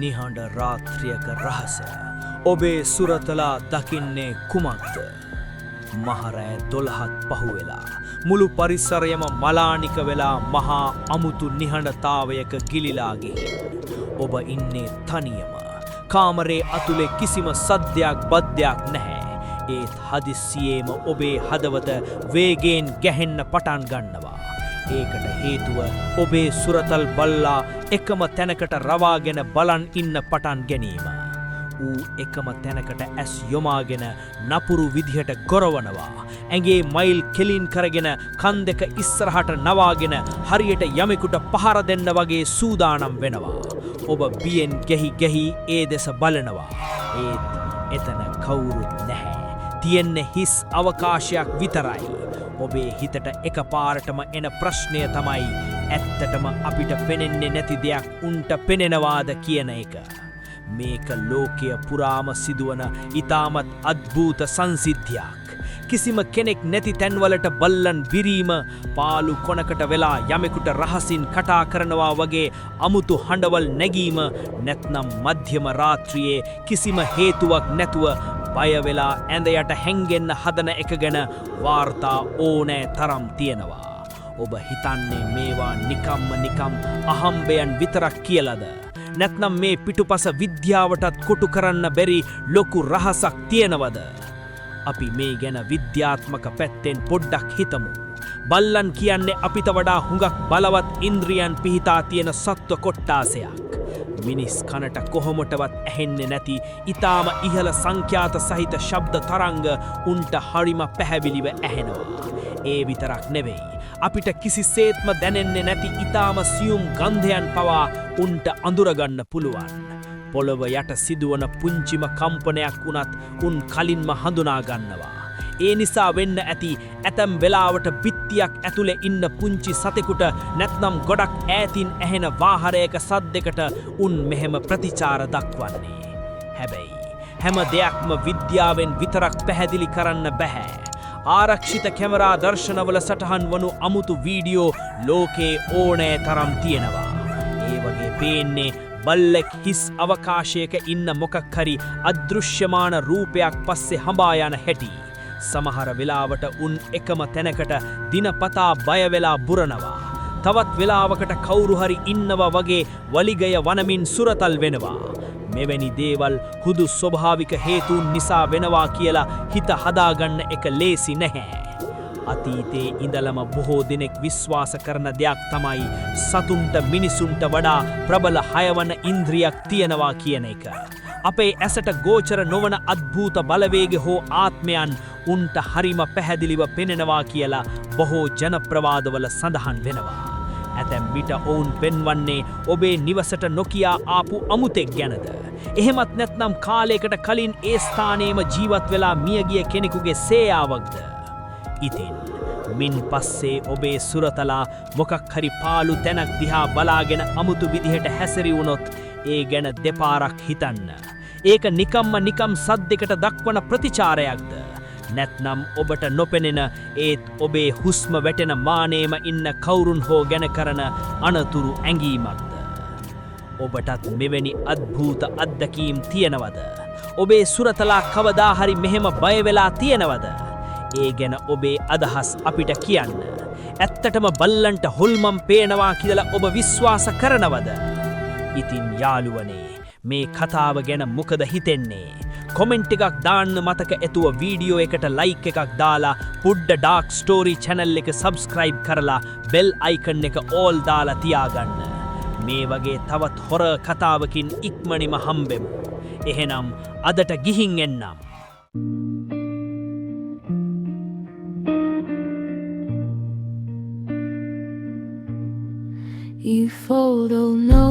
නිහඬ රාත්‍රියක රහස ඔබේ සුරතලා දකින්නේ කුමක්ද? මහරෑ 12ත් පහුවෙලා මුළු පරිසරයම මලානික වෙලා මහා අමුතු නිහඬතාවයක ගිලිලා ගිහින් ඔබ ඉන්නේ තනියම. කාමරේ අතුලේ කිසිම සද්දයක් බද්දයක් නැහැ. ඒත් හදිස්සියේම ඔබේ හදවත වේගයෙන් ගැහෙන්න පටන් ගන්නවා. ඒකට හේතුව ඔබේ සුරතල් බල්ලා එකම තැනකට රවාගෙන බලන් ඉන්න පටන් ගැනීම. ඌ එකම තැනකට ඇස් යොමාගෙන නපුරු විදිහට ගොරවනවා. ඇඟේ මයිල් කෙලින් කරගෙන කන් දෙක ඉස්සරහට නවාගෙන හරියට යමෙකුට පහර දෙන්න වගේ සූදානම් වෙනවා. ඔබ බියෙන් ගැහි ඒ දෙස බලනවා. ඒත් එතන කවුරුත් නැහැ. තියෙන්නේ හිස් අවකාශයක් විතරයි. ඔබේ හිතට එකපාරටම එන ප්‍රශ්නය තමයි ඇත්තටම අපිට පෙනෙන්නේ නැති දෙයක් උන්ට පෙනෙනවාද කියන එක. මේක ලෝකය පුරාම සිදුවන ඉතාමත් අද්භූත සංසිද්ධියක්. කිසිම කෙනෙක් නැති තැන්වලට බල්ලන් විරීම, පාලු කොනකට වෙලා යමෙකුට රහසින් කතා කරනවා වගේ අමුතු හඬවල් නැගීම, නැත්නම් මධ්‍යම රාත්‍රියේ කිසිම හේතුවක් නැතුව බය වෙලා ඇඳ යට හැංගෙන්න හදන එක ගැන වාර්තා ඕනෑ තරම් තියෙනවා. ඔබ හිතන්නේ මේවා නිකම් අහම්බයන් විතරක් කියලාද? නැත්නම් මේ පිටුපස විද්‍යාවටත් කොටු කරන්න බැරි ලොකු රහසක් තියෙනවද? අපි මේ ගැන විද්‍යාත්මක පැත්තෙන් පොඩ්ඩක් හිතමු. බල්ලන් කියන්නේ අපිට වඩා හුඟක් බලවත් ඉන්ද්‍රියන් පිහිටා තියෙන සත්ව කොට්ටාසයක්. මිනිස් කනට කොහොමටවත් ඇහෙන්නේ නැති ඊටාම ඉහළ සංඛ්‍යාත සහිත ශබ්ද තරංග උන්ට හරිම පැහැදිලිව ඇහෙනවා. ඒ විතරක් නෙවෙයි. අපිට කිසිසේත්ම දැනෙන්නේ නැති ඊටාම සියුම් ගන්ධයන් පවා උන්ට අඳුරගන්න පුළුවන්. පොළව යට සිදුවන පුංචිම කම්පනයක් වුණත් උන් කලින්ම හඳුනා ගන්නවා. ඒ නිසා වෙන්න ඇති ඇතම් වෙලාවට බිත්තියක් ඇතුලේ ඉන්න පුංචි සතෙකුට නැත්නම් ගොඩක් ඈතින් ඇහෙන වාහරයක සද්දයකට උන් මෙහෙම ප්‍රතිචාර දක්වන්නේ. හැබැයි හැම දෙයක්ම විද්‍යාවෙන් විතරක් පැහැදිලි කරන්න බෑ. ආරක්ෂිත කැමරා දර්ශනවල සටහන් වනු අමුතු වීඩියෝ ලෝකේ ඕනෑ තරම් තියෙනවා. ඒ වගේ පේන්නේ බල්ලෙක් හිස් අවකාශයක ඉන්න මොකක් හරි අදෘශ්‍යමාන රූපයක් පස්සේ හඹා යන හැටි. සමහර වෙලාවට උන් එකම තැනකට දිනපතා බය වෙලා බුරනවා. තවත් වෙලාවකට කවුරු හරි ඉන්නවා වගේ වලිගය වනමින් සුරතල් වෙනවා. මෙවැනි දේවල් හුදු ස්වභාවික හේතුන් නිසා වෙනවා කියලා හිත හදාගන්න එක ලේසි නැහැ. අතීතයේ ඉඳලම බොහෝ දෙනෙක් විශ්වාස කරන දෙයක් තමයි සතුන්ට මිනිසුන්ට වඩා ප්‍රබල හයවන ඉන්ද්‍රියක් තියෙනවා කියන එක. අපේ ඇසට ගෝචර නොවන අද්භූත බලවේග හෝ ආත්මයන් උන්ට හරිම පැහැදිලිව පෙනෙනවා කියලා බොහෝ ජනප්‍රවාදවල සඳහන් වෙනවා. ඇතැම් විට ඔවුන් පෙන්වන්නේ ඔබේ නිවසට නොකියා ආපු අමුතෙක් ගැනද. එහෙමත් නැත්නම් කාලයකට කලින් ඒ ස්ථානයේම ජීවත් වෙලා මියගිය කෙනෙකුගේ සේයාවක්ද. ඉතින් මින් පස්සේ ඔබේ සුරතලා මොකක් හරි පාළු තැනක් දිහා බලාගෙන අමුතු විදිහට හැසිරි වුණොත් ඒ ගැන දෙපාරක් හිතන්න. ඒක නිකම් සද්දයකට දක්වන ප්‍රතිචාරයක්ද? නැත්නම් ඔබට නොපෙනෙන ඒත් ඔබේ හුස්ම වැටෙන මානේම ඉන්න කවුරුන් හෝ ගැන කරන අනතුරු ඇඟීමක්ද? ඔබටත් මෙවැනි අද්භූත අත්දැකීම් තියෙනවද? ඔබේ සුරතලා කවදා හරි මෙහෙම බය වෙලා තියෙනවද? ඒ ගැන ඔබේ අදහස් අපිට කියන්න. ඇත්තටම බල්ලන්ට හොල්මන් පේනවා කියලා ඔබ විශ්වාස කරනවද? ඉතින් යාළුවනේ, මේ කතාව ගැන මොකද හිතෙන්නේ? කොමෙන්ට් එකක් දාන්න මතක ඇතුව වීඩියෝ එකට ලයික් එකක් දාලා පුඩ්ඩ ඩාර්ක් ස්ටෝරි channel එක subscribe කරලා bell icon එක all දාලා තියාගන්න. මේ වගේ තවත් හොර කතාවකින් ඉක්මනින්ම හම්බෙමු. එහෙනම් අදට ගිහින් එන්නම්. You fold, oh no.